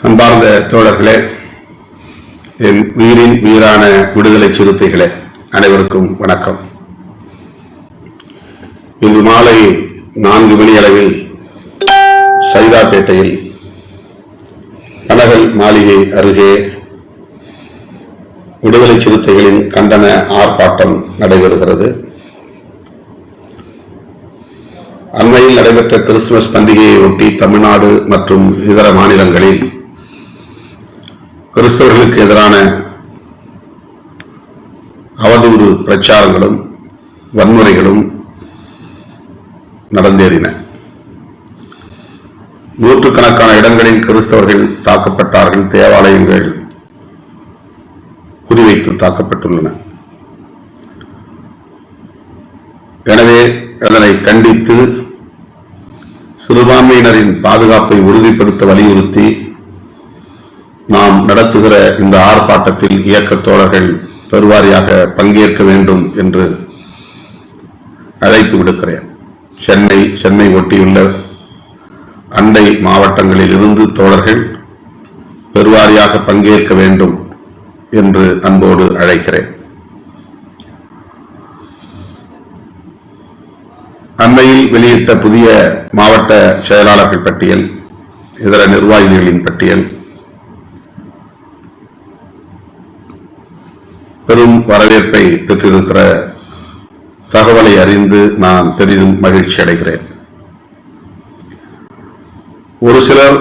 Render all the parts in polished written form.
அன்பார்ந்த தோழர்களே, என் உயிரின் உயிரான விடுதலை சிறுத்தைகளே, அனைவருக்கும் வணக்கம். இன்று மாலை 4 மணி அளவில் சைதாப்பேட்டையில் கனகல் மாளிகை அருகே விடுதலை சிறுத்தைகளின் கண்டன ஆர்ப்பாட்டம் நடைபெறுகிறது. அண்மையில் நடைபெற்ற கிறிஸ்துமஸ் பண்டிகையை ஒட்டி தமிழ்நாடு மற்றும் இதர மாநிலங்களில் கிறிஸ்தவர்களுக்கு எதிரான அவதூறு பிரச்சாரங்களும் வன்முறைகளும் நடந்தேறின. நூற்றுக்கணக்கான இடங்களில் கிறிஸ்தவர்கள் தாக்கப்பட்டார்கள். தேவாலயங்கள் குறிவைத்து தாக்கப்பட்டுள்ளன. எனவே அதனை கண்டித்து சிறுபான்மையினரின் பாதுகாப்பை உறுதிப்படுத்த வலியுறுத்தி நாம் நடத்துகிற இந்த ஆர்ப்பாட்டத்தில் இயக்க தோழர்கள் பெருவாரியாக பங்கேற்க வேண்டும் என்று அழைப்பு விடுக்கிறேன். சென்னை ஒட்டியுள்ள அண்டை மாவட்டங்களில் இருந்து தோழர்கள் பெருவாரியாக பங்கேற்க வேண்டும் என்று அன்போடு அழைக்கிறேன். அண்மையில் வெளியிட்ட புதிய மாவட்ட செயலாளர்கள் பட்டியல், இதர நிர்வாகிகளின் பட்டியல் பெரும் வரவேற்பை பெற்றிருக்கிற தகவலை அறிந்து நான் பெரிதும் மகிழ்ச்சி அடைகிறேன். ஒரு சிலர்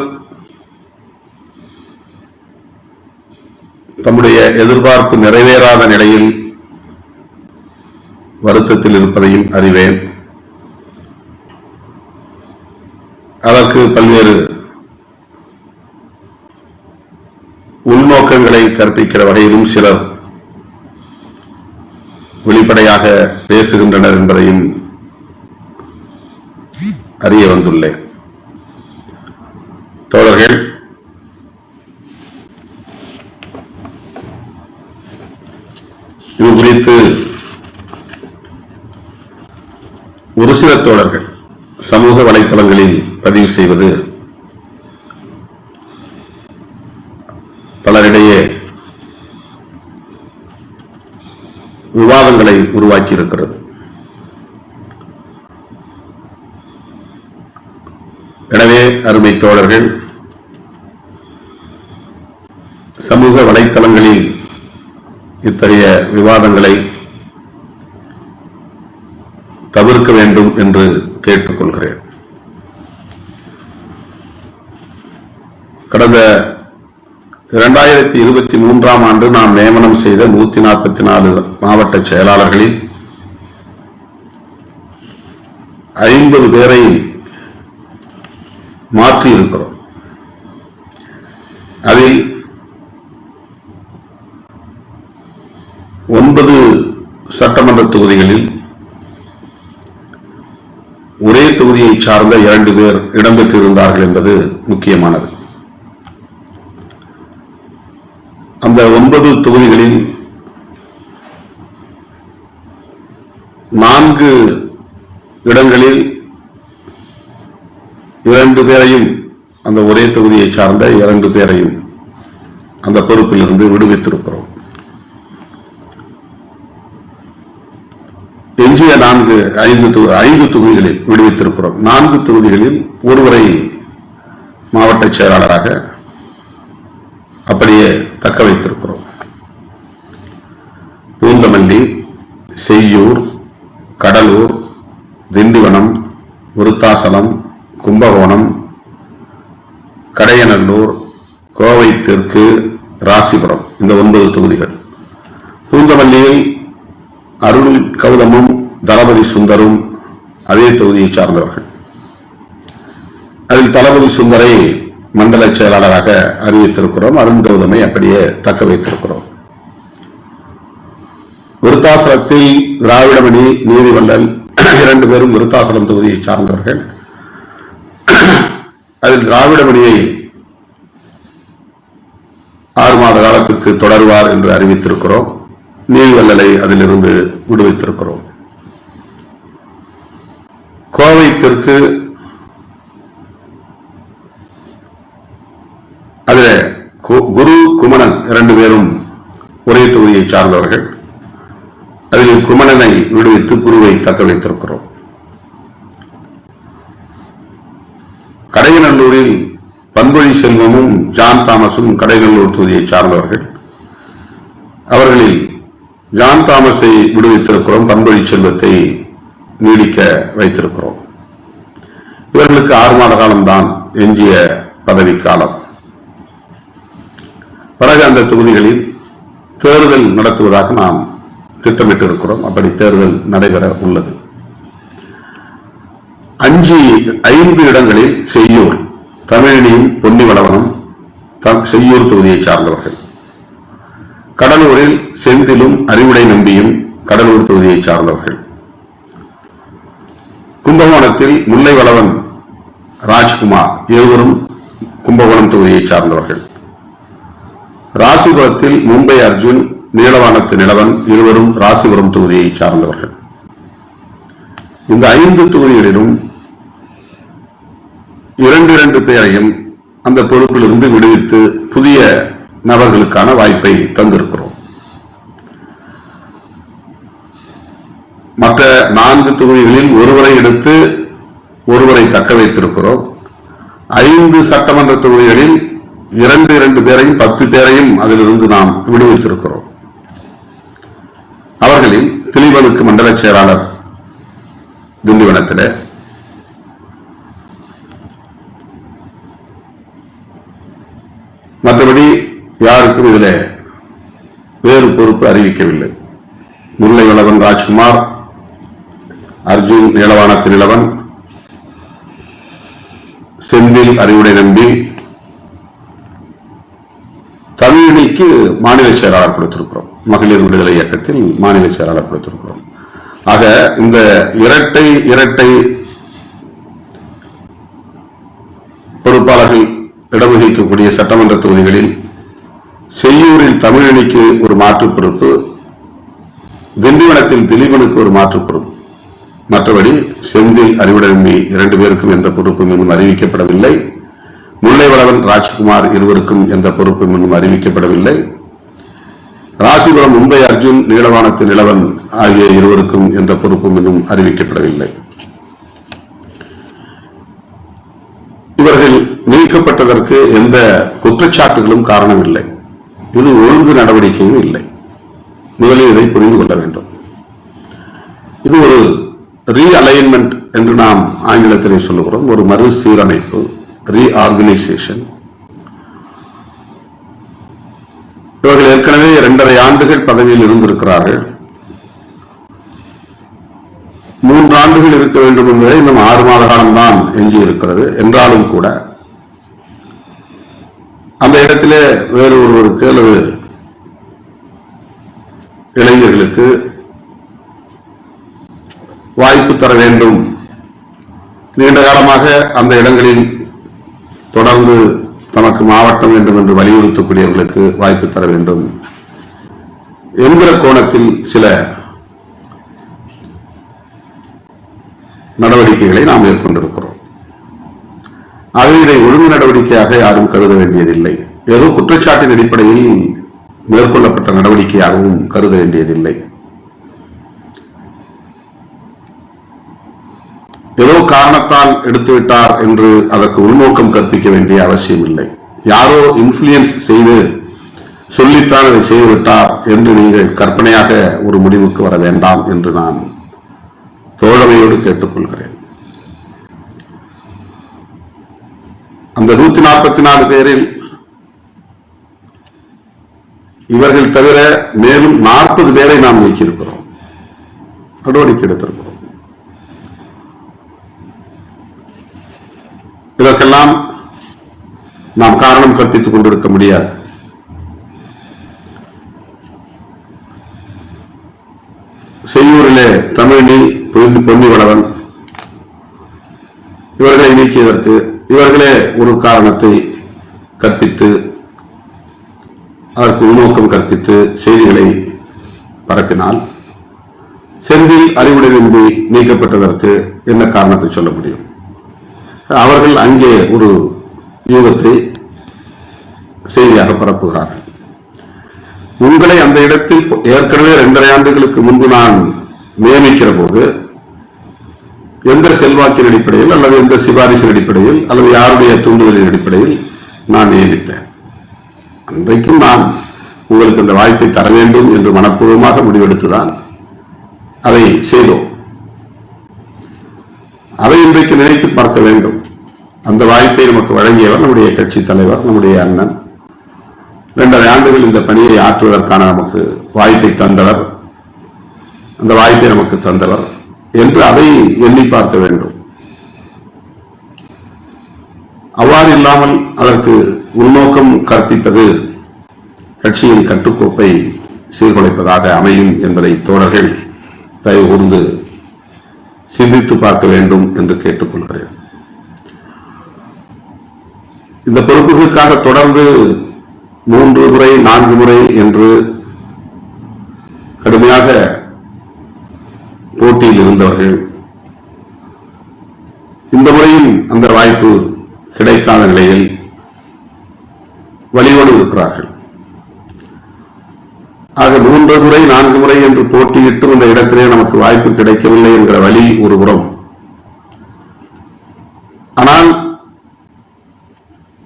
தம்முடைய எதிர்பார்ப்பு நிறைவேறாத நிலையில் வருத்தத்தில் இருப்பதையும் அறிவேன். அதற்கு பல்வேறு உள்நோக்கங்களை கற்பிக்கிற வகையிலும் சிலர் வெளிப்படையாக பேசுகின்றனர் என்பதையும் அறிய வந்துள்ளேன். தோழர்கள், இது குறித்து ஒரு சில தோழர்கள் சமூக வலைத்தளங்களில் பதிவு செய்வது பலரிடையே விவாதங்களை உருவாக்கி இருக்கிறது. எனவே அருமை தோழர்கள், சமூக வலைத்தளங்களில் இத்தகைய விவாதங்களை தவிர்க்க வேண்டும் என்று கேட்டுக்கொள்கிறேன். கடந்த 2023ஆம் ஆண்டு நாம் நியமனம் செய்த 144 மாவட்ட செயலாளர்களில் 50 பேரை மாற்றி இருக்கிறோம். அதில் 9 சட்டமன்ற தொகுதிகளில் ஒரே தொகுதியை சார்ந்த 2 பேர் இடம்பெற்றிருந்தார்கள் என்பது முக்கியமானது. அந்த 9 தொகுதிகளில் 4 இடங்களில் 2 பேரையும், அந்த ஒரே தொகுதியை சார்ந்த 2 பேரையும் அந்த பொறுப்பில் இருந்து விடுவித்திருக்கிறோம். எஞ்சிய 5 தொகுதிகளில் விடுவித்திருக்கிறோம். 4 தொகுதிகளில் ஒருவரை மாவட்ட செயலாளராக அப்படியே தக்க வைத்திருக்கிறோம். பூந்தமல்லி, செய்யூர், கடலூர், திண்டிவனம், விருத்தாசலம், கும்பகோணம், கடையநல்லூர், கோவை தெற்கு, ராசிபுரம், இந்த 9 தொகுதிகள். பூந்தமல்லியில் அருள் கௌதமும் தளபதி சுந்தரும் அதே தொகுதியை சார்ந்தவர்கள். அதில் தளபதி சுந்தரை மண்டல செயலாளராக அறிவித்திருக்கிறோம். அருண் கௌதமை அப்படியே தக்க வைத்திருக்கிறோம். விருத்தாசலத்தில் திராவிடமணி, நீதிவள்ளல் 2 பேரும் விருத்தாசலம் தொகுதியை சார்ந்தவர்கள். அதில் திராவிடமணியை 6 மாத காலத்திற்கு தொடர்வார் என்று அறிவித்திருக்கிறோம். நீதிவள்ளலை அதிலிருந்து விடுவித்திருக்கிறோம். கோவை தெற்கு அதில் குரு குமணன் 2 பேரும் ஒரே தொகுதியை சார்ந்தவர்கள். அதில் குமணனை விடுவித்து குருவை தக்க வைத்திருக்கிறோம். கடையநல்லூரில் பண்பொழி செல்வமும் ஜான் தாமஸும் கடையநல்லூர் தொகுதியை சார்ந்தவர்கள். அவர்களில் ஜான் தாமஸை விடுவித்திருக்கிறோம், பண்பொழி செல்வத்தை நீடிக்க வைத்திருக்கிறோம். இவர்களுக்கு 6 மாத காலம்தான் எஞ்சிய பதவிக்காலம். பிறகு அந்த தொகுதிகளில் தேர்தல் நடத்துவதாக நாம் திட்டமிட்டு இருக்கிறோம். அப்படி தேர்தல் நடைபெற உள்ளது. 5 இடங்களில் செய்யூர், தமிழினியும் பொன்னிவளவனும் செய்யூர் தொகுதியை சார்ந்தவர்கள். கடலூரில் செந்திலும் அறிவுடை நம்பியும் கடலூர் தொகுதியை சார்ந்தவர்கள். கும்பகோணத்தில் முல்லைவளவன் ராஜ்குமார் இருவரும் கும்பகோணம் தொகுதியை சார்ந்தவர்கள். ராசிபுரத்தில் மும்பை அர்ஜுன் நீலவானத்து நிலவன் இருவரும் ராசிபுரம் தொகுதியை சார்ந்தவர்கள். இந்த 5 தொகுதிகளிலும் 2 பேரையும் அந்த பொறுப்பிலிருந்து விடுவித்து புதிய நபர்களுக்கான வாய்ப்பை தந்திருக்கிறோம். மற்ற 4 தொகுதிகளில் ஒருவரை எடுத்து ஒருவரை தக்க வைத்திருக்கிறோம். 5 சட்டமன்ற தொகுதிகளில் 2 பேரையும் 10 பேரையும் அதிலிருந்து நாம் விடுவித்திருக்கிறோம். அவர்களில் திலீபனுக்கு மண்டல செயலாளர் திண்டிவனத்தில், மற்றபடி யாருக்கும் இதில் வேறு பொறுப்பு அறிவிக்கவில்லை. முல்லைவளவன் ராஜ்குமார், அர்ஜுன் நீலவானத்து நிலவன், செந்தில் அறிவுடை நம்பி, தமிழினிக்கு மாநில செயலாளர் கொடுத்திருக்கிறோம். மகளிர் விடுதலை இயக்கத்தில் மாநில செயலாளர் கொடுத்திருக்கிறோம். ஆக இந்த இரட்டை பொறுப்பாளர்கள் இடம் வகிக்கக்கூடிய சட்டமன்ற தொகுதிகளில் செய்யூரில் தமிழினிக்கு ஒரு மாற்று பொறுப்பு, திண்டிவனத்தில் திலீபனுக்கு ஒரு மாற்று பொறுப்பு. மற்றபடி செந்தில் அறிவுடை நம்பி 2 பேருக்கும் எந்த பொறுப்பும் இன்னும் அறிவிக்கப்படவில்லை. முல்லைவளவன் ராஜ்குமார் இருவருக்கும் எந்த பொறுப்பும் இன்னும் அறிவிக்கப்படவில்லை. ராசிபுரம் மும்பை அர்ஜுன் நீலவானத்து நிலவன் ஆகிய இருவருக்கும் எந்த பொறுப்பும் இன்னும் அறிவிக்கப்படவில்லை. இவர்கள் நீக்கப்பட்டதற்கு எந்த குற்றச்சாட்டுகளும் காரணமில்லை. இது ஒழுங்கு நடவடிக்கையும் இல்லை. முதலில் இதை புரிந்து கொள்ள வேண்டும். இது ஒரு ரீஅலைன்மெண்ட் என்று நாம் ஆங்கிலத்திலே சொல்லுகிறோம். ஒரு மறுசீரமைப்பு, ரீஆர்கனைசேஷன். இவர்கள் ஏற்கனவே 2.5 ஆண்டுகள் பதவியில் இருந்திருக்கிறார்கள். 3 ஆண்டுகள் இருக்க வேண்டும் என்பதை இன்னும் 6 மாத காலம்தான் எஞ்சி இருக்கிறது. என்றாலும் கூட அந்த இடத்திலே வேறு ஒருவருக்கு அல்லது இளைஞர்களுக்கு வாய்ப்பு தர வேண்டும். நீண்ட காலமாக அந்த இடங்களில் தொடர்ந்து தமக்கு மாவட்டம் வேண்டும் என்று வலியுறுத்தக்கூடியவர்களுக்கு வாய்ப்பு தர வேண்டும் என்கிற கோணத்தில் சில நடவடிக்கைகளை நாம் மேற்கொண்டிருக்கிறோம். ஆகவே இதை ஒழுங்கு நடவடிக்கையாக யாரும் கருத வேண்டியதில்லை. ஏதோ குற்றச்சாட்டின் அடிப்படையில் மேற்கொள்ளப்பட்ட நடவடிக்கையாகவும் கருத வேண்டியதில்லை. ஏதோ காரணத்தால் எடுத்துவிட்டார் என்று அதற்கு உள்நோக்கம் கற்பிக்க வேண்டிய அவசியம் இல்லை. யாரோ இன்ஃப்ளூயன்ஸ் செய்து சொல்லித்தான் அதை செய்துவிட்டார் என்று நீங்கள் கற்பனையாக ஒரு முடிவுக்கு வர வேண்டாம் என்று நான் தோழமையோடு கேட்டுக்கொள்கிறேன். அந்த 144 பேரில் இவர்கள் தவிர மேலும் 40 பேரை நாம் நீக்கியிருக்கிறோம், நடவடிக்கை எடுத்திருக்கிறோம். இதற்கெல்லாம் நாம் காரணம் கற்பித்துக் கொண்டிருக்க முடியாது. செய்யூரிலே தமிழினி, பொன்னிவளவன் இவர்களை நீக்கியதற்கு இவர்களே ஒரு காரணத்தை கற்பித்து அதற்கு உள்நோக்கம் கற்பித்து செய்திகளை பரப்பினால், செந்தில் அறிவுடை நம்பி நீக்கப்பட்டதற்கு என்ன காரணத்தை சொல்ல முடியும்? அவர்கள் அங்கே ஒரு யூகத்தை செய்தியாக பரப்புகிறார்கள். உங்களை அந்த இடத்தில் ஏற்கனவே 2.5 ஆண்டுகளுக்கு முன்பு நான் நியமிக்கிற போது எந்த செல்வாக்கின் அடிப்படையில் அல்லது எந்த சிபாரிசின் அடிப்படையில் அல்லது யாருடைய தூண்டுதலின் அடிப்படையில் நான் நியமித்தேன். அன்றைக்கும் நான் உங்களுக்கு இந்த வாய்ப்பை தர வேண்டும் என்று மனப்பூர்வமாக முடிவெடுத்துதான் அதை செய்தோம். அதை இன்றைக்கு நினைத்து பார்க்க வேண்டும். அந்த வாய்ப்பை நமக்கு வழங்கியவர் நம்முடைய கட்சி தலைவர், நம்முடைய அண்ணன். 2.5 ஆண்டுகள் இந்த பணியை ஆற்றுவதற்கான நமக்கு வாய்ப்பை தந்தவர், அந்த வாய்ப்பை நமக்கு தந்தவர் என்று அதை எண்ணி பார்க்க வேண்டும். அவ்வாறு இல்லாமல் அதற்கு உள்நோக்கம் கற்பிப்பது கட்சியின் கட்டுக்கோப்பை சீர்குலைப்பதாக அமையும் என்பதை தோழர்கள் தயவு கூர்ந்து சிந்தித்து பார்க்க வேண்டும் என்று கேட்டுக்கொள்கிறேன். இந்த பொறுப்புகளுக்காக தொடர்ந்து 3 முறை 4 முறை என்று கடுமையாக போட்டியில் இருந்தவர்கள் இந்த முறையும் அந்த வாய்ப்பு கிடைக்காத நிலையில் வழியோடு இருக்கிறார்கள். ஆக 3 முறை 4 முறை என்று போட்டியிட்டு இந்த இடத்திலே நமக்கு வாய்ப்பு கிடைக்கவில்லை என்கிற வழி ஒரு புறம். ஆனால்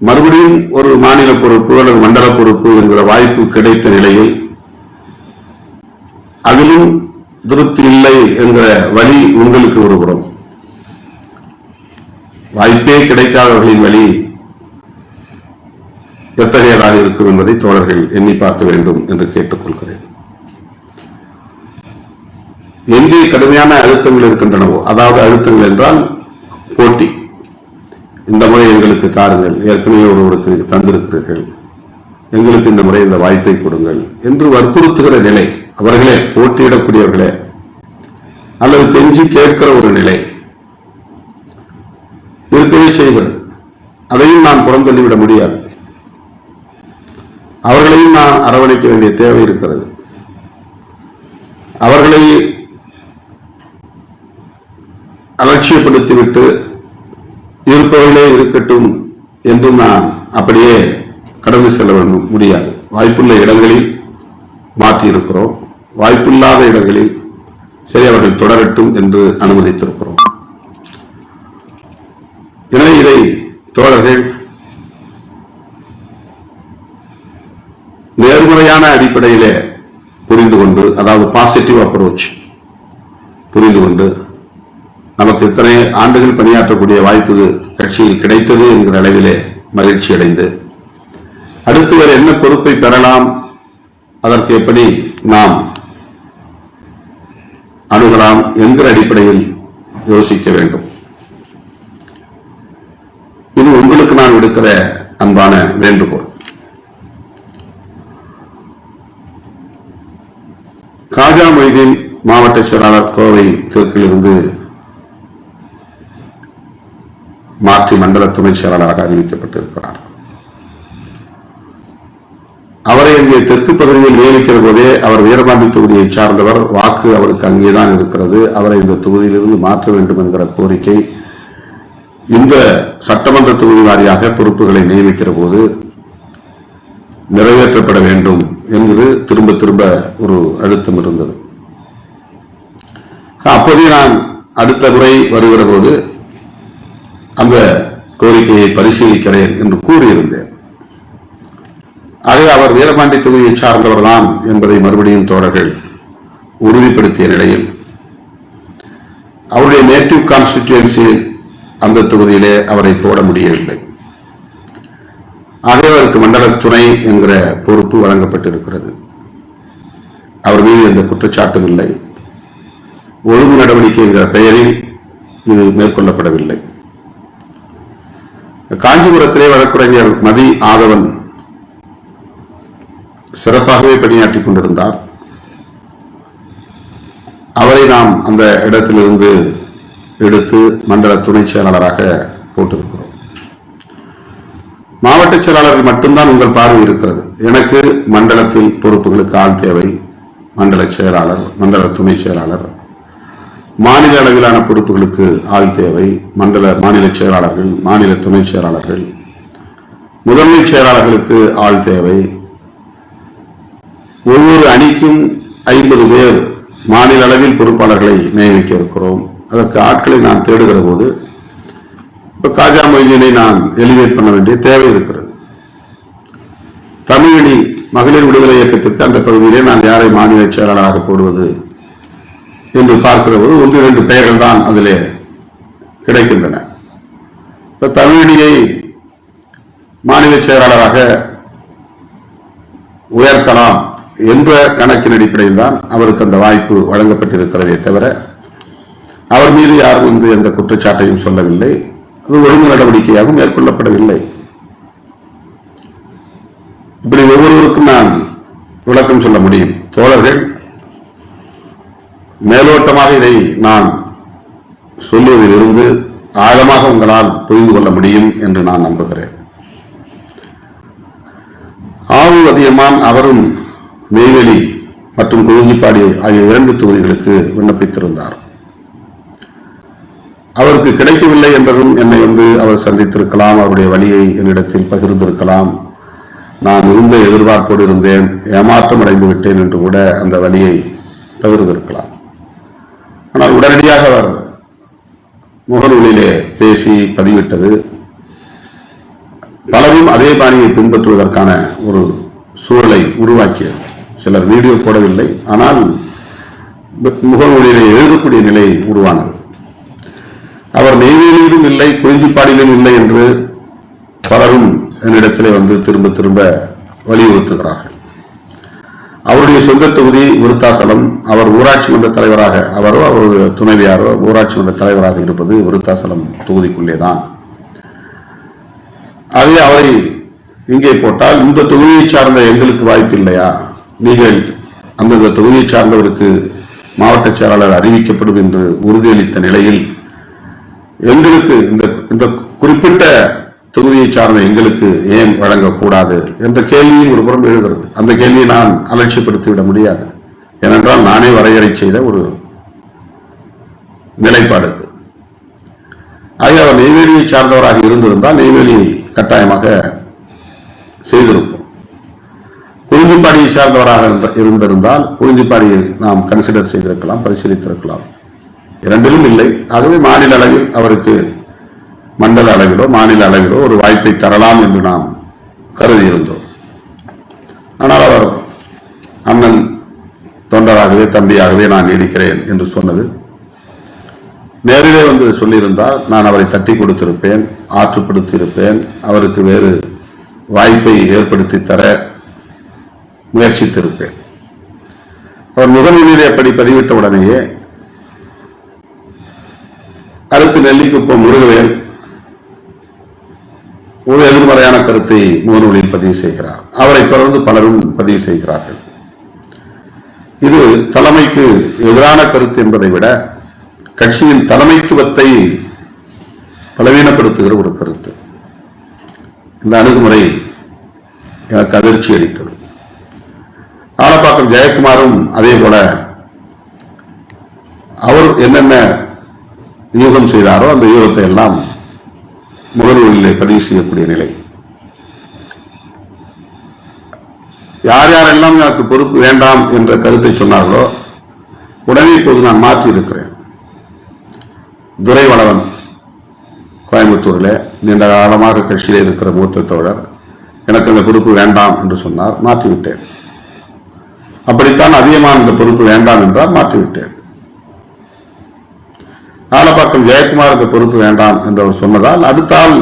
மறுபடியும் ஒரு மாநில பொறுப்பு அல்லது மண்டல பொறுப்பு என்கிற வாய்ப்பு கிடைத்த நிலையில் அதிலும் திருப்தி இல்லை என்கிற வழி உங்களுக்கு ஒரு புறம். வாய்ப்பே கிடைக்காதவர்களின் வழி எத்தகையதாக இருக்கும் என்பதை தோழர்கள் எண்ணி பார்க்க வேண்டும் என்று கேட்டுக்கொள்கிறேன். எங்கே கடுமையான அழுத்தங்கள் இருக்கின்றனவோ, அதாவது அழுத்தங்கள் என்றால் போட்டி, இந்த முறை எங்களுக்கு தாருங்கள், ஏற்கனவே ஒருவருக்கு தந்திருக்கிறீர்கள், எங்களுக்கு இந்த முறை இந்த வாய்ப்பை கொடுங்கள் என்று வற்புறுத்துகிற நிலை, அவர்களே போட்டியிடக்கூடியவர்களே அல்லது கெஞ்சி கேட்கிற ஒரு நிலை இருக்கவே செய்கிறது. அதையும் நான் புறந்தள்ளிவிட முடியாது. அவர்களையும் நான் அரவணைக்க வேண்டிய தேவை இருக்கிறது. அவர்களை அலட்சியப்படுத்திவிட்டு இருப்பவர்களே இருக்கட்டும் என்றும் நான் அப்படியே கடந்து செல்ல முடியாது. வாய்ப்புள்ள இடங்களில் மாற்றி இருக்கிறோம், வாய்ப்பில்லாத இடங்களில் சரி அவர்கள் தொடரட்டும் என்று அனுமதித்திருக்கிறோம். எனவே இதை தோழர்கள் நேர்முறையான அடிப்படையிலே புரிந்து கொண்டு, அதாவது பாசிட்டிவ் அப்ரோச் புரிந்து கொண்டு, நமக்கு இத்தனை ஆண்டுகள் பணியாற்றக்கூடிய வாய்ப்பு கட்சியில் கிடைத்தது என்கிற அளவிலே மகிழ்ச்சி அடைந்து, அடுத்து வேறு என்ன பொறுப்பை பெறலாம், அதற்கு எப்படி நாம் அணுகலாம் என்கிற அடிப்படையில் யோசிக்க வேண்டும். இது உங்களுக்கு நான் விடுக்கிற அன்பான வேண்டுகோள். காஜா மொய்தீன் மாவட்ட செயலாளர் கோவை தெற்கிலிருந்து மாற்றி மண்டல துணை செயலாளராக அறிவிக்கப்பட்டிருக்கிறார். அவரை அங்கே தெற்கு பகுதியில் நியமிக்கிற போதே அவர் வீரபாண்டி தொகுதியை சார்ந்தவர், வாக்கு அவருக்கு அங்கேதான் இருக்கிறது, அவரை இந்த தொகுதியிலிருந்து மாற்ற வேண்டும் என்கிற கோரிக்கை இந்த சட்டமன்ற தொகுதி வாரியாக பொறுப்புகளை நியமிக்கிற போது நிறைவேற்றப்பட வேண்டும் என்று திரும்ப திரும்ப ஒரு அழுத்தம் இருந்தது. அப்போதே நான் அடுத்த முறை வருகிற போது அந்த கோரிக்கையை பரிசீலிக்கிறேன் என்று கூறியிருந்தேன். ஆகவே அவர் வீரபாண்டி தொகுதியை சார்ந்தவர் தான் என்பதை மறுபடியும் தோழர்கள் உறுதிப்படுத்திய நிலையில் அவருடைய நேட்டிவ் கான்ஸ்டிட்யூன்சி அந்த தொகுதியிலே அவரை போட முடியவில்லை. ஆகவே அவருக்கு மண்டல துணை என்கிற பொறுப்பு வழங்கப்பட்டிருக்கிறது. அவர் மீது எந்த குற்றச்சாட்டும் இல்லை. ஒழுங்கு நடவடிக்கை என்கிற பெயரில் இது மேற்கொள்ளப்படவில்லை. காஞ்சிபுரத்திலே வழக்கறிஞர் மதி ஆதவன் சிறப்பாகவே பணியாற்றிக் கொண்டிருந்தார். அவரை நாம் அந்த இடத்திலிருந்து எடுத்து மண்டல துணை செயலாளராக போட்டிருக்கிறோம். மாவட்ட செயலாளர்கள் மட்டும்தான் உங்கள் பார்வை இருக்கிறது. எனக்கு மண்டலத்தில் பொறுப்புகளுக்கு ஆள் தேவை, மண்டல செயலாளர், மண்டல துணை செயலாளர், மாநில அளவிலான பொறுப்புகளுக்கு ஆள் தேவை, மாநில செயலாளர்கள், மாநில துணை செயலாளர்கள், முதன்மை செயலாளர்களுக்கு ஆள் தேவை. ஒவ்வொரு அணிக்கும் 50 பேர் மாநில அளவில் பொறுப்பாளர்களை நியமிக்க இருக்கிறோம். அதற்கு ஆட்களை நான் தேடுகிற போது இப்ப காஜா மொய்தீனை நான் எலிவேட் பண்ண வேண்டிய தேவை இருக்கிறது. தமிழணி மகளிர் விடுதலை இயக்கத்திற்கு அந்த பகுதியிலே நான் யாரை மாநில செயலாளராக போடுவது என்று பார்க்கிற போது 1-2 பெயர்கள் தான் அதிலே கிடைக்கின்றன. இப்ப தமிழணியை மாநில செயலாளராக உயர்த்தலாம் என்ற கணக்கின் அடிப்படையில் தான் அவருக்கு அந்த வாய்ப்பு வழங்கப்பட்டிருக்கிறதே தவிர அவர் மீது யாரும் எந்த குற்றச்சாட்டையும் சொல்லவில்லை. அது ஒழுங்கு நடவடிக்கையாக மேற்கொள்ளப்படவில்லை. இப்படி ஒவ்வொருவருக்கும் நான் விளக்கம் சொல்ல முடியும். தோழர்கள், மேலோட்டமாக இதை நான் சொல்லுவதில் இருந்து ஆழமாக உங்களால் புரிந்து கொள்ள முடியும் என்று நான் நம்புகிறேன். ஆவு அதியமான் அவரும் நெய்வேலி மற்றும் குறிஞ்சிப்பாடி ஆகிய 2 தொகுதிகளுக்கு விண்ணப்பித்திருந்தார். அவருக்கு கிடைக்கவில்லை என்பதும் என்னை அவர் சந்தித்திருக்கலாம், அவருடைய வழியை என்னிடத்தில் பகிர்ந்திருக்கலாம். நான் இருந்த எதிர்பார்ப்போடு இருந்தேன், ஏமாற்றம் அடைந்து விட்டேன் என்று கூட அந்த வழியை பகிர்ந்திருக்கலாம். ஆனால் உடனடியாக அவர் முகநூலிலே பேசி பதிவிட்டது பலரும் அதே பாணியை பின்பற்றுவதற்கான ஒரு சூழலை உருவாக்கியது. சிலர் வீடியோ போடவில்லை, ஆனால் முகநூலிலே எழுதக்கூடிய நிலை உருவானது. அவர் நெய்வேலியிலும் இல்லை, குறிஞ்சிப்பாடியிலும் இல்லை என்று பலரும் என்னிடத்திலே திரும்ப திரும்ப வலியுறுத்துகிறார்கள். அவருடைய சொந்த தொகுதி விருத்தாசலம். அவர் ஊராட்சி மன்ற தலைவராக, அவரோ அவரது துணைவியாரோ ஊராட்சி மன்ற தலைவராக இருப்பது விருத்தாசலம் தொகுதிக்குள்ளே தான். அதே அவரை இங்கே போட்டால் இந்த தொகுதியை சார்ந்த எங்களுக்கு வாய்ப்பு இல்லையா? நீங்கள் அந்தந்த தொகுதியை சார்ந்தவருக்கு மாவட்ட செயலாளர் அறிவிக்கப்படும் என்று உறுதியளித்த நிலையில் எங்களுக்கு இந்த குறிப்பிட்ட தொகுதியை சார்ந்த எங்களுக்கு ஏன் வழங்கக்கூடாது என்ற கேள்வியும் ஒரு புறம் எழுகிறது. அந்த கேள்வியை நான் அலட்சியப்படுத்திவிட முடியாது. ஏனென்றால் நானே வரையறை செய்த ஒரு நிலைப்பாடு. ஆக அவர் நெய்வேலியை சார்ந்தவராக இருந்திருந்தால் நெய்வேலியை கட்டாயமாக செய்திருப்போம். குறிஞ்சிப்பாடியை சார்ந்தவராக இருந்திருந்தால் குறிஞ்சிப்பாடியை நாம் கன்சிடர் செய்திருக்கலாம், பரிசீலித்திருக்கலாம். இரண்டிலும் இல்லை. ஆகவே மாநில அளவில் அவருக்கு மண்டல அளவிலோ மாநில அளவிலோ ஒரு வாய்ப்பை தரலாம் என்று நாம் கருதி இருந்தோம். ஆனால் அவர் அண்ணன் தொண்டராகவே தம்பியாகவே நான் நீடிக்கிறேன் என்று சொன்னது நேரிலே சொல்லியிருந்தால் நான் அவரை தட்டி கொடுத்திருப்பேன், ஆற்றுப்படுத்தியிருப்பேன், அவருக்கு வேறு வாய்ப்பை ஏற்படுத்தி தர முயற்சித்திருப்பேன். அவர் முகநூலிலே அப்படி பதிவிட்ட உடனேயே அடுத்து நெல்லிக்குப்பம் முருகவேல் ஒரு எதிர்மறையான கருத்தை முகநூலில் பதிவு செய்கிறார். அவரை தொடர்ந்து பலரும் பதிவு செய்கிறார்கள். இது தலைமைக்கு எதிரான கருத்து என்பதை விட கட்சியின் தலைமைத்துவத்தை பலவீனப்படுத்துகிற ஒரு கருத்து. இந்த அணுகுமுறை எனக்கு அதிர்ச்சி அளித்தது. ஆலப்பாக்கம் ஜெயக்குமாரும் அதே போல அவர் என்னென்ன யூகம் செய்தாரோ அந்த யூகத்தை எல்லாம் முகநூலிலே பதிவு செய்யக்கூடிய நிலை. யார் யாரெல்லாம் எனக்கு பொறுப்பு வேண்டாம் என்ற கருத்தை சொன்னார்களோ உடனே இப்போது நான் மாற்றி இருக்கிறேன். துரைவளவன் கோயம்புத்தூரில் நீண்ட காலமாக கட்சியிலே இருக்கிற மூத்த தோழர் எனக்கு அந்த பொறுப்பு வேண்டாம் என்று சொன்னார், மாற்றிவிட்டேன். அப்படித்தான் அதிகமான இந்த பொறுப்பு வேண்டாம் என்றால் மாற்றிவிட்டேன். ஆலப்பாக்கம் ஜெயக்குமார் இந்த பொறுப்பு வேண்டாம் என்று அவர் சொன்னதால் அடுத்தால்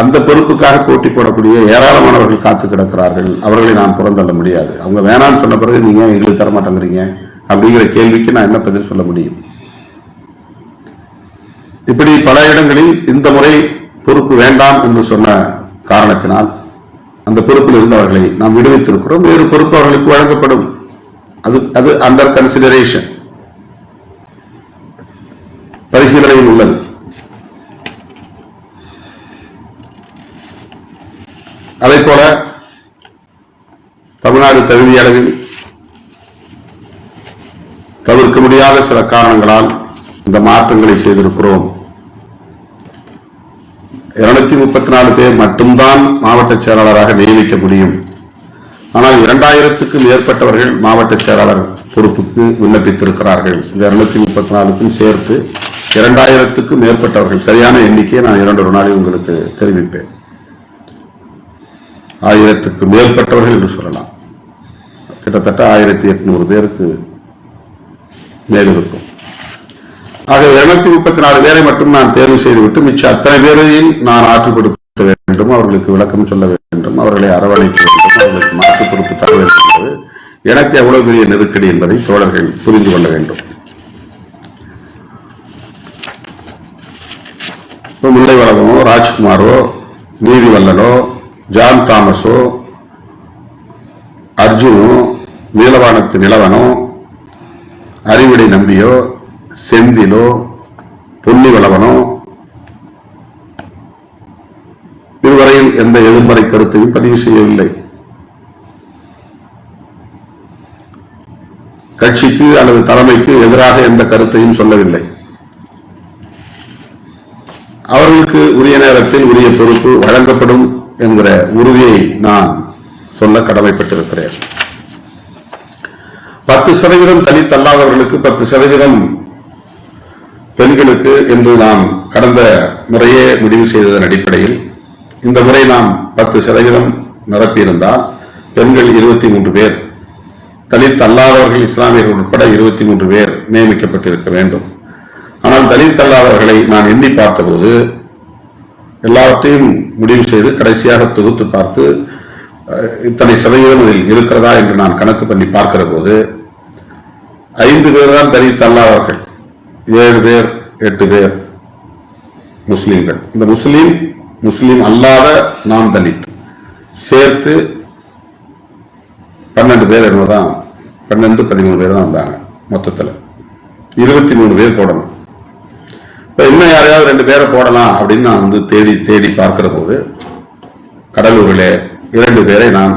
அந்த பொறுப்புக்காக போட்டி போடக்கூடிய ஏராளமானவர்கள் காத்து கிடக்கிறார்கள். அவர்களை நான் புறந்தள்ள முடியாது. அவங்க வேணாம்னு சொன்ன பிறகு நீங்க எங்களுக்கு தரமாட்டேங்கிறீங்க அப்படிங்கிற கேள்விக்கு நான் என்ன பதில் சொல்ல முடியும்? இப்படி பல இடங்களில் இந்த முறை பொறுப்பு வேண்டாம் என்று சொன்ன காரணத்தினால் அந்த பொறுப்பில் இருந்தவர்களை நாம் விடுவித்திருக்கிறோம். வேறு பொறுப்பு அவர்களுக்கு வழங்கப்படும். அது அண்டர் கன்சிடரேஷன், பரிசீலனையில் உள்ளது. அதே போல தமிழ்நாடு தகுதி அளவில் தவிர்க்க முடியாத சில காரணங்களால் இந்த மாற்றங்களை செய்திருக்கிறோம். 734 பேர் மட்டும்தான் மாவட்ட செயலாளராக நியமிக்க முடியும். ஆனால் 2000க்கும் மேற்பட்டவர்கள் மாவட்ட செயலாளர் பொறுப்புக்கு விண்ணப்பித்திருக்கிறார்கள். இந்த 234க்கும் சேர்த்து 2000க்கும் மேற்பட்டவர்கள். சரியான எண்ணிக்கையை நான் 2 நாளில் உங்களுக்கு தெரிவிப்பேன். 1000க்கு மேற்பட்டவர்கள் என்று சொல்லலாம். கிட்டத்தட்ட 1800 பேருக்கு மேல் இருக்கும். ஆக 234 பேரை மட்டும் நான் தேர்வு செய்துவிட்டு மிச்ச அத்தனை பேரையும் நான் ஆற்றுப்படுத்த வேண்டும், அவர்களுக்கு விளக்கம் சொல்ல வேண்டும், அவர்களை அரவணைக்க வேண்டும், அவர்களுக்கு மாற்று பொறுப்பு தர வேண்டும் என்பது எனக்கு எவ்வளவு பெரிய நெருக்கடி என்பதை தோழர்கள் புரிந்து கொள்ள வேண்டும். முல்லைவளவனோ, ராஜ்குமாரோ, நீதிவல்லனோ, ஜான் தாமஸோ, அர்ஜுனோ, நீலவானத்து நிலவனோ, அறிவிடை நம்பியோ, செந்திலோ, பொன்னிவளவனோ இதுவரையில் எந்த எதிர்மறை கருத்தையும் பதிவு செய்யவில்லை. கட்சிக்கு அல்லது தலைமைக்கு எதிராக எந்த கருத்தையும் சொல்லவில்லை. அவர்களுக்கு உரிய நேரத்தில் உரிய பொறுப்பு வழங்கப்படும் என்கிற உறுதியை நான் சொல்ல கடமைப்பட்டிருக்கிறேன். 10% தலித் அல்லாதவர்களுக்கு 10% பெண்களுக்கு என்று நாம் கடந்த முறையே முடிவு செய்ததன் அடிப்படையில் இந்த முறை நாம் 10% நிரப்பியிருந்தால் பெண்கள் 23 பேர், தலித் அல்லாதவர்கள் இஸ்லாமியர்கள் உட்பட 23 பேர் நியமிக்கப்பட்டிருக்க வேண்டும். ஆனால் தலித் அல்லாதவர்களை நான் எண்ணி பார்த்தபோது எல்லாவற்றையும் முடிவு செய்து கடைசியாக தொகுத்து பார்த்து இத்தனை சதவீதம் அதில் இருக்கிறதா என்று நான் கணக்கு பண்ணி பார்க்கிற போது 5 பேர் தான் தலித் அல்லாதவர்கள், 7 பேர் 8 பேர் முஸ்லீம்கள். இந்த முஸ்லீம் அல்லாத நான் தலித் சேர்த்து 12 பேர் என்பதுதான், 12-13 பேர் தான் வந்தாங்க. மொத்தத்தில் 23 பேர் போடணும். இப்போ இன்னும் யாரையாவது 2 பேரை போடலாம் அப்படின்னு நான் வந்து தேடி பார்க்கிற போது கடலூரிலே 2 பேரை நான்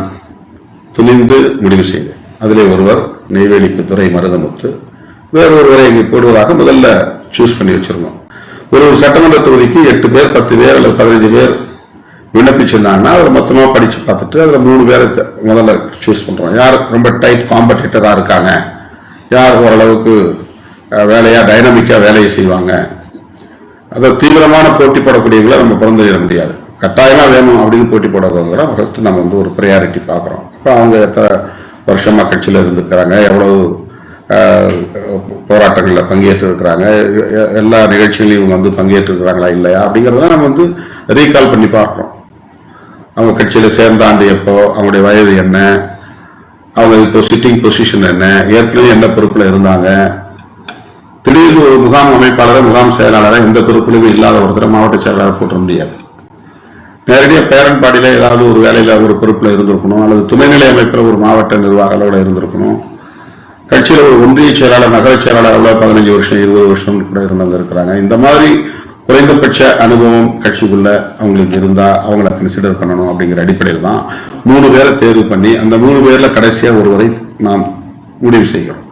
துணிந்து முடிவு செய்தேன். அதிலே ஒருவர் நெய்வேலிக்கு துறை மருதமுத்து, வேறொருவரை இங்கே போடுவதாக முதல்ல சூஸ் பண்ணி வச்சிருந்தோம். ஒரு சட்டமன்ற தொகுதிக்கு 8 பேர் 10 பேர் அல்லது 15 பேர் விண்ணப்பிச்சிருந்தாங்கன்னா அவர் மொத்தமாக படித்து பார்த்துட்டு அதில் 3 பேரை முதல்ல சூஸ் பண்ணுறோம். யார் ரொம்ப டைட் காம்படிட்டராக இருக்காங்க, யார் ஓரளவுக்கு வேலையாக டைனமிக்காக வேலையை செய்வாங்க, அதை தீவிரமான போட்டி போடக்கூடியவங்களை நம்ம பிறந்துவிட முடியாது. கட்டாயமாக வேணும் அப்படின்னு போட்டி போடுறவங்க ஃபர்ஸ்ட் நம்ம வந்து ஒரு ப்ரையாரிட்டி பார்க்குறோம். இப்போ அவங்க எத்தனை வருஷமாக கட்சியில் இருந்துக்கிறாங்க, எவ்வளவு போராட்டங்களில் பங்கேற்று இருக்கிறாங்க, எல்லா நிகழ்ச்சிகளையும் இவங்க வந்து பங்கேற்று இருக்கிறாங்களா இல்லையா அப்படிங்கிறதெல்லாம் நம்ம வந்து ரீகால் பண்ணி பார்க்குறோம். அவங்க கட்சியில் சேர்ந்த ஆண்டு எப்போ, அவங்களுடைய வயது என்ன, அவங்க இப்போ சிட்டிங் பொசிஷன் என்ன, ஏற்கனவே என்ன பொறுப்பில் இருந்தாங்க, திடீர்னு ஒரு முகாம் அமைப்பாளரை முகாம் செயலாளரை எந்த பொறுப்பிலுமே இல்லாத ஒருத்தரை மாவட்ட செயலாளர் போட்ட முடியாது. நேரடியாக பேரண்ட் பாடியில் ஏதாவது ஒரு வேலையில் ஒரு பொறுப்பில் இருந்திருக்கணும், அல்லது துணைநிலை அமைப்பில் ஒரு மாவட்ட நிர்வாக அளவில் இருந்திருக்கணும். கட்சியில் ஒரு ஒன்றிய செயலாளர், நகர செயலாளர் அளவில் 15 வருஷம் 20 வருஷம் கூட இருந்தவங்க இருக்கிறாங்க. இந்த மாதிரி குறைந்தபட்ச அனுபவம் கட்சிக்குள்ள அவங்களுக்கு இருந்தால் அவங்கள கன்சிடர் பண்ணணும் அப்படிங்கிற அடிப்படையில் தான் 3 பேரை தேர்வு பண்ணி அந்த 3 பேரில் கடைசியாக ஒருவரை நாம் முடிவு செய்கிறோம்.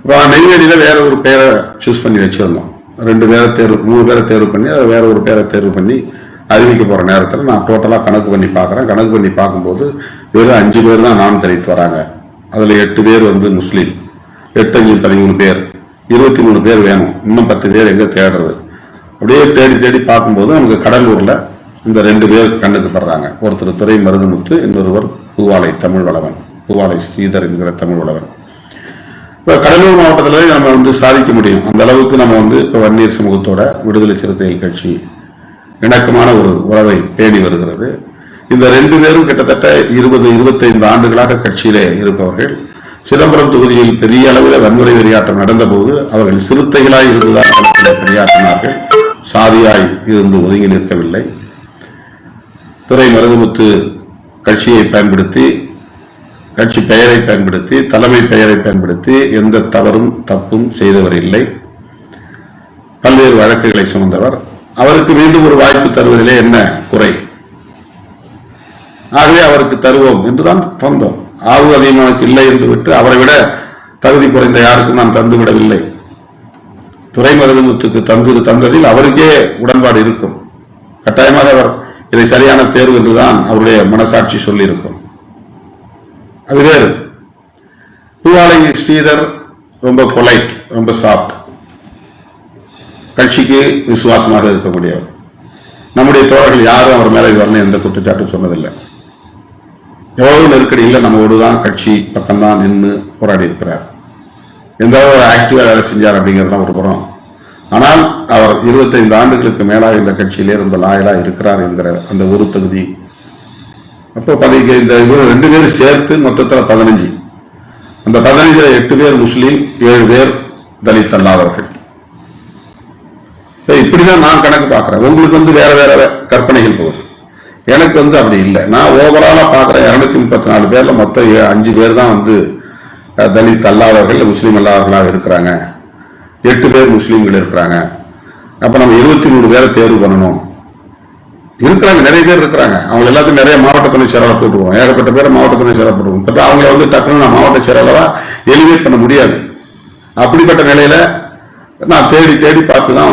இப்போ நெய்வேலியில் வேற ஒரு பேரை சூஸ் பண்ணி வச்சிருந்தோம். 3 பேரை தேர்வு பண்ணி அதை வேற ஒரு பேரை தேர்வு பண்ணி அறிவிக்க போகிற நேரத்தில் நான் டோட்டலாக கணக்கு பண்ணி பார்க்குறேன். கணக்கு பண்ணி பார்க்கும்போது வெறும் 5 பேர் தான் நான் தலித் வராங்க. அதில் 8 பேர் வந்து முஸ்லீம், 8 5 13 பேர், 23 பேர் வேணும். இன்னும் 10 பேர் எங்கே தேடுறது? அப்படியே தேடி பார்க்கும்போது நமக்கு கடலூரில் இந்த 2 பேர் கண்ணுக்கு படுறாங்க. ஒருத்தர் துறை மருதமுத்து, இன்னொருவர் பூவாலை தமிழ்வளவன், பூவாலை ஸ்ரீதர் என்கிற தமிழ்வளவன். இப்போ கடலூர் மாவட்டத்தில் நம்ம வந்து சாதிக்க முடியும். அந்த அளவுக்கு நம்ம வந்து இப்போ வன்னியர் சமூகத்தோட விடுதலை சிறுத்தைகள் கட்சி இணக்கமான ஒரு உறவை பேணி வருகிறது. இந்த 2 பேரும் கிட்டத்தட்ட 20-25 ஆண்டுகளாக கட்சியிலே இருப்பவர்கள். சிதம்பரம் தொகுதியில் பெரிய அளவில் வன்முறை வெறியாட்டம் நடந்த போது அவர்கள் சிறுத்தைகளாய் இருந்துதான் பணியாற்றினார்கள், சாதியாய் இருந்து ஒதுங்கி நிற்கவில்லை. துறை மருதமுத்து கட்சியை பயன்படுத்தி, கட்சி பெயரை பயன்படுத்தி, தலைமை பெயரை பயன்படுத்தி எந்த தப்பும் செய்தவர் இல்லை. பல்வேறு வழக்குகளை சுமந்தவர். அவருக்கு மீண்டும் ஒரு வாய்ப்பு தருவதிலே என்ன குறை? ஆகவே அவருக்கு தருவோம் என்றுதான் தந்தோம். ஆவு அதிகமானுக்கு இல்லை என்று விட்டு அவரை விட தகுதி குறைந்த யாருக்கும் நான் தந்து விடவில்லை. துறை மருதமுத்துக்கு தந்ததில் அவருக்கே உடன்பாடு இருக்கும். கட்டாயமாக அவர் இதை சரியான தேர்வு என்றுதான் அவருடைய மனசாட்சி சொல்லியிருக்கும். அது வேறு. பூவாலை ஸ்ரீதர் ரொம்ப பொலைட், ரொம்ப சாஃப்ட், கட்சிக்கு விசுவாசமாக இருக்கக்கூடியவர். நம்முடைய தோழர்கள் யாரும் அவர் மேலே இதுவரை எந்த குற்றச்சாட்டும் சொன்னதில்லை. எவ்வளவு நெருக்கடியில் நம்மோடு தான் கட்சி பக்கம்தான் நின்று போராடி இருக்கிறார். எந்த ஒரு ஆக்டிவா வேலை செஞ்சார் அப்படிங்கிறதுலாம் ஒரு புறம். ஆனால் அவர் 25 ஆண்டுகளுக்கு மேலாக இந்த கட்சியிலே ரொம்ப லாயலா இருக்கிறார் என்கிற அந்த ஒரு தகுதி. அப்போ இந்த 2 பேரும் சேர்த்து மொத்தத்தில் 15. அந்த 15 8 பேர் முஸ்லீம், 7 பேர் தலித் அல்லாதவர்கள். இப்படிதான் நான் கணக்கு பார்க்கிறேன். உங்களுக்கு வேற வேற கற்பனைகள் போகுது. எனக்கு அப்படி இல்லை. நான் ஓவராலா பார்க்கிறேன். 234 பேர்ல மொத்தம் 5 பேர் தான் தலித் அல்லாதவர்கள், முஸ்லீம் அல்லாதவர்களாக இருக்கிறாங்க. 8 பேர் முஸ்லீம்கள் இருக்கிறாங்க. அப்ப நம்ம 23 பேரை தேர்வு பண்ணணும். இருக்கிறாங்க, நிறைய பேர் இருக்கிறாங்க. அவங்க எல்லாத்தையும் நிறைய மாவட்ட துணை செயலாளர் போட்டுருவோம். ஏகப்பட்ட பேரை மாவட்ட துணை செயலாளர் போட்டுருவோம். பட் அவங்கள டக்குன்னு நான் மாவட்ட செயலாளரா எலிவேட் பண்ண முடியாது. அப்படிப்பட்ட நிலையில நான் தேடி தேடி பார்த்து தான்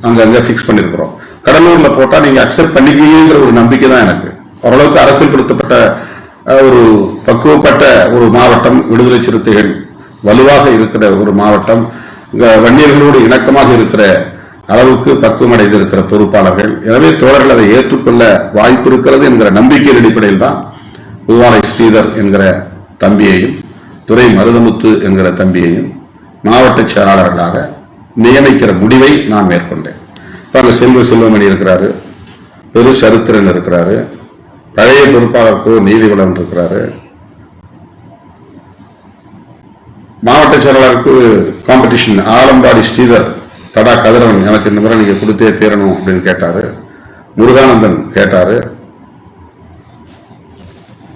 அங்க பிக்ஸ் பண்ணிருக்கிறோம். கடலூர்ல போட்டா நீங்க அக்செப்ட் பண்ணிக்குவீங்கிற ஒரு நம்பிக்கை தான் எனக்கு. ஓரளவுக்கு அரசியல்படுத்தப்பட்ட ஒரு பக்குவப்பட்ட ஒரு மாவட்டம், விடுதலை சிறுத்தைகள் வலுவாக இருக்கிற ஒரு மாவட்டம், வன்னியர்களோடு இணக்கமாக இருக்கிற அளவுக்கு பக்குவம் அடைந்திருக்கிற பொறுப்பாளர்கள். எனவே தோழர்கள் அதை ஏற்றுக்கொள்ள வாய்ப்பு இருக்கிறது என்கிற நம்பிக்கையின் அடிப்படையில் தான் பூவாலை ஸ்ரீதர் என்கிற தம்பியையும் துரை மருதமுத்து என்கிற தம்பியையும் மாவட்ட செயலாளர்களாக நியமிக்கிற முடிவை நான் மேற்கொண்டேன். செல்வமணி இருக்கிறாரு, பெரு சரித்திரன் இருக்கிறாரு, பழைய பொறுப்பாளருக்கு நீதிவளன் இருக்கிறாரு, மாவட்ட செயலாளருக்கு காம்படிஷன் ஆலம்பாடி ஸ்ரீதர் தடா கதிரவன் எனக்கு இந்த முறை நீங்க கொடுத்தே தீரணும் அப்படின்னு கேட்டாரு. முருகானந்தன் கேட்டாரு.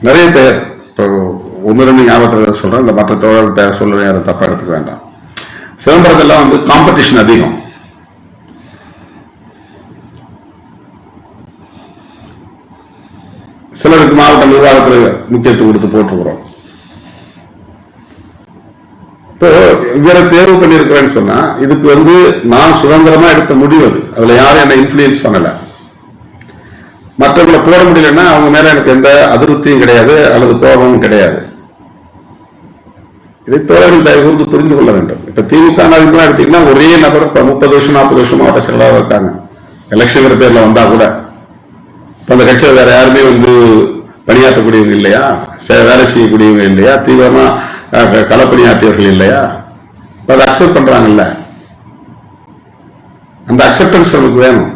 நிறைய பேர் இப்போ 1-2 ஞாபகத்தில் சொல்றேன். இந்த மற்ற தோழர்கள் பேர் சொல்றேன், யாரும் தப்பா எடுத்துக்க வேண்டாம். சிதம்பரத்தெல்லாம் காம்படிஷன் அதிகம். சிலருக்கு மாவட்ட நிர்வாகத்தில் முக்கியத்துவம் கொடுத்து போட்டுக்கிறோம். இப்போ இவரை தேர்வு பண்ணியிருக்கிறேன்னு சொன்னா இதுக்கு நான் சுதந்திரமா எடுத்த முடிவு. அதுல யாரும் என்ன இன்ஃபுளுயன்ஸ் பண்ணல. மற்றவங்களை போட முடியலன்னா அவங்க மேல எனக்கு எந்த அதிருப்தியும் கிடையாது அல்லது கோபமும் கிடையாது. இதை தோழர்கள் தயவு புரிந்து கொள்ள வேண்டும். இப்ப திமுக எடுத்தீங்கன்னா ஒரே நபர் 30 வருஷம் 40 வருஷம் மாவட்ட செயலாளர் இருக்காங்க. எலெக்ஷன் பேர்ல வந்தா கூட அந்த கட்சியில் வேற யாருமே பணியாற்றக்கூடியவங்க இல்லையா, வேலை செய்யக்கூடியவங்க இல்லையா, தீவிரமா களப்பணியாற்றியவர்கள் இல்லையா, அதை அக்செப்ட் பண்றாங்கல்ல. அந்த அக்செப்டன்ஸ் நமக்கு வேணும்.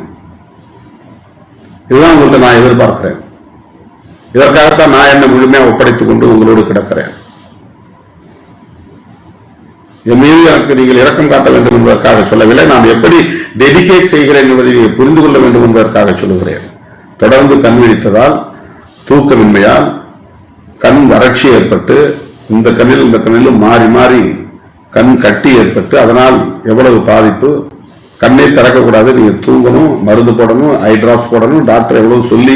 இதுதான் உங்கள்ட்ட நான் எதிர்பார்க்கிறேன். இதற்காகத்தான் நான் என்ன முழுமையாக ஒப்படைத்துக் கொண்டு உங்களோடு கிடக்கிறேன். என் மீது எனக்கு நீங்கள் இரக்கம் காட்ட வேண்டும் என்பதற்காக சொல்லவில்லை. நான் எப்படி டெடிகேட் செய்கிறேன் என்பதை புரிந்து கொள்ள வேண்டும் என்பதற்காக சொல்லுகிறேன். தொடர்ந்து கண் விழித்ததால், தூக்கமின்மையால் கண் வறட்சி ஏற்பட்டு இந்த கண்ணிலும் மாறி மாறி கண் கட்டி ஏற்பட்டு அதனால் எவ்வளவு பாதிப்பு. கண்ணை திறக்கக்கூடாது, நீங்க தூங்கணும், மருந்து போடணும், ஐ டிராப்ஸ் போடணும், டாக்டர் எவ்வளவு சொல்லி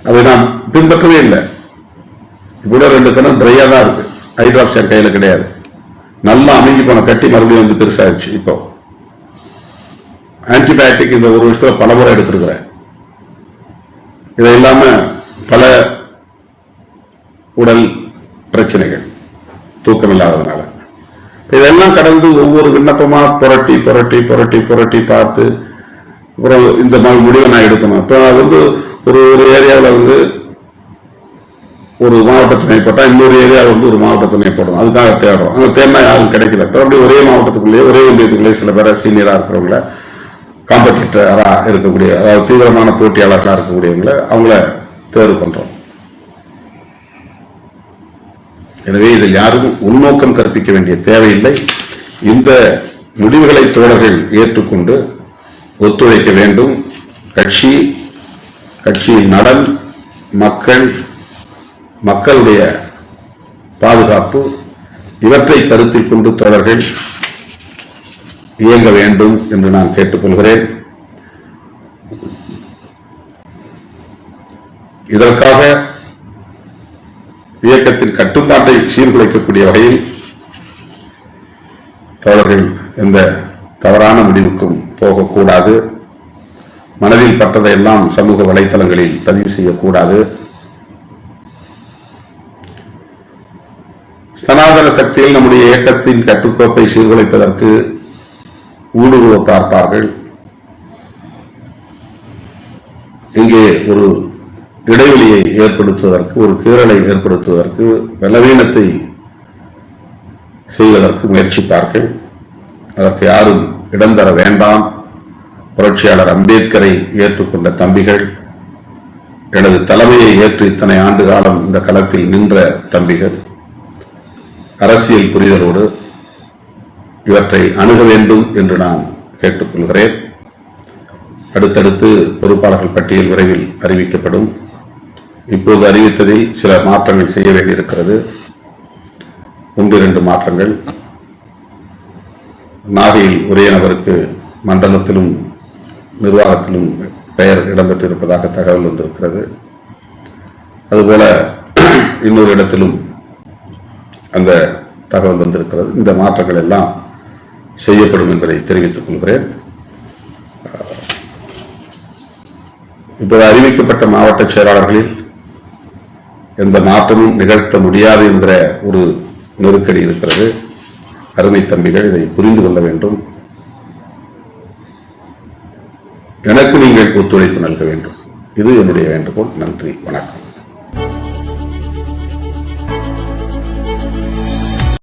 அதை நான் பின்பற்றவே இல்லை. இப்ப 2 கண்ணும் ட்ரையா தான் இருக்கு. ஐ டிராப்ஸ் என் கையில கிடையாது. நல்லா அமைங்கி போன கட்டி மறுபடியும் பெருசாயிருச்சு. இப்போ ஆன்டிபயோட்டிக் இந்த 1 வருஷத்துல பல முறை எடுத்திருக்கிறேன். இதை இல்லாம பல உடல் பிரச்சனைகள், தூக்கம் இல்லாததுனால. இதெல்லாம் கடந்து ஒவ்வொரு விண்ணப்பமா புரட்டி புரட்டி புரட்டி புரட்டி பார்த்து அப்புறம் இந்த முடிவை நான் எடுக்கணும். இப்போ ஒரு ஏரியாவில் ஒரு மாவட்ட துணை போட்டா இன்னொரு ஏரியாவில் ஒரு மாவட்ட துணை போடணும். அதுக்காக தேடுறோம். அங்கே தேடினா யாரும் கிடைக்கல. அப்படி ஒரே மாவட்டத்துக்குள்ளேயே ஒரே ஒன்றியத்துக்குள்ளேயே சில பேரை சீனியரா இருக்கிறவங்கள, காம்படிட்டரா இருக்கக்கூடிய, அதாவது தீவிரமான போட்டியாளர்களா இருக்கக்கூடியவங்களை அவங்கள தேர்வு பண்றோம். எனவே இதில் யாரும் உள்நோக்கம் கற்பிக்க வேண்டிய தேவையில்லை. இந்த முடிவுகளை தோழர்கள் ஏற்றுக்கொண்டு ஒத்துழைக்க வேண்டும். கட்சியின் நலன், மக்களுடைய பாதுகாப்பு இவற்றை கருத்தில் கொண்டு தோழர்கள் இயங்க வேண்டும் என்று நான் கேட்டுக்கொள்கிறேன். இதற்காக இயக்கத்தின் கட்டுப்பாட்டை சீர்குலைக்கக்கூடிய வகையில் தோழர்கள் எந்த தவறான முடிவுக்கும் போகக்கூடாது. மனதில் பட்டதையெல்லாம் சமூக வலைத்தளங்களில் பதிவு செய்யக்கூடாது. சனாதன சக்தியில் நம்முடைய இயக்கத்தின் கட்டுக்கோப்பை சீர்குலைப்பதற்கு ஊடுருவ பார்த்தார்கள். இங்கே ஒரு இடைவெளியை ஏற்படுத்துவதற்கு, ஒரு கீறலை ஏற்படுத்துவதற்கு, பலவீனத்தை செய்வதற்கு முயற்சிப்பார்கள். அதற்கு யாரும் இடம் தர வேண்டாம். புரட்சியாளர் அம்பேத்கரை ஏற்றுக்கொண்ட தம்பிகள், எனது தலைமையை ஏற்று இத்தனை ஆண்டு காலம் இந்த களத்தில் நின்ற தம்பிகள், அரசியல் புரிதலோடு இவற்றை அணுக வேண்டும் என்று நான் கேட்டுக்கொள்கிறேன். அடுத்தடுத்து பொறுப்பாளர்கள் பட்டியல் விரைவில் அறிவிக்கப்படும். இப்போது அறிவித்ததில் சில மாற்றங்கள் செய்ய வேண்டியிருக்கிறது. 1-2 மாற்றங்கள். நாகையில் ஒரே நபருக்கு மண்டலத்திலும் நிர்வாகத்திலும் பெயர் இடம்பெற்றிருப்பதாக தகவல் வந்திருக்கிறது. அதுபோல இன்னொரு இடத்திலும் அந்த தகவல் வந்திருக்கிறது. இந்த மாற்றங்கள் எல்லாம் செய்யப்படும் என்பதை தெரிவித்துக் கொள்கிறேன். இப்போது அறிவிக்கப்பட்ட மாவட்ட செயலாளர்களில் எந்த மாற்றமும் நிகழ்த்த முடியாது என்கிற ஒரு நெருக்கடி இருக்கிறது. அருமை தம்பிகள், இதை புரிந்து கொள்ள வேண்டும். எனக்கு நீங்கள் ஒத்துழைப்பு நல்க வேண்டும். இது என்னுடைய வேண்டுகோள். நன்றி, வணக்கம்.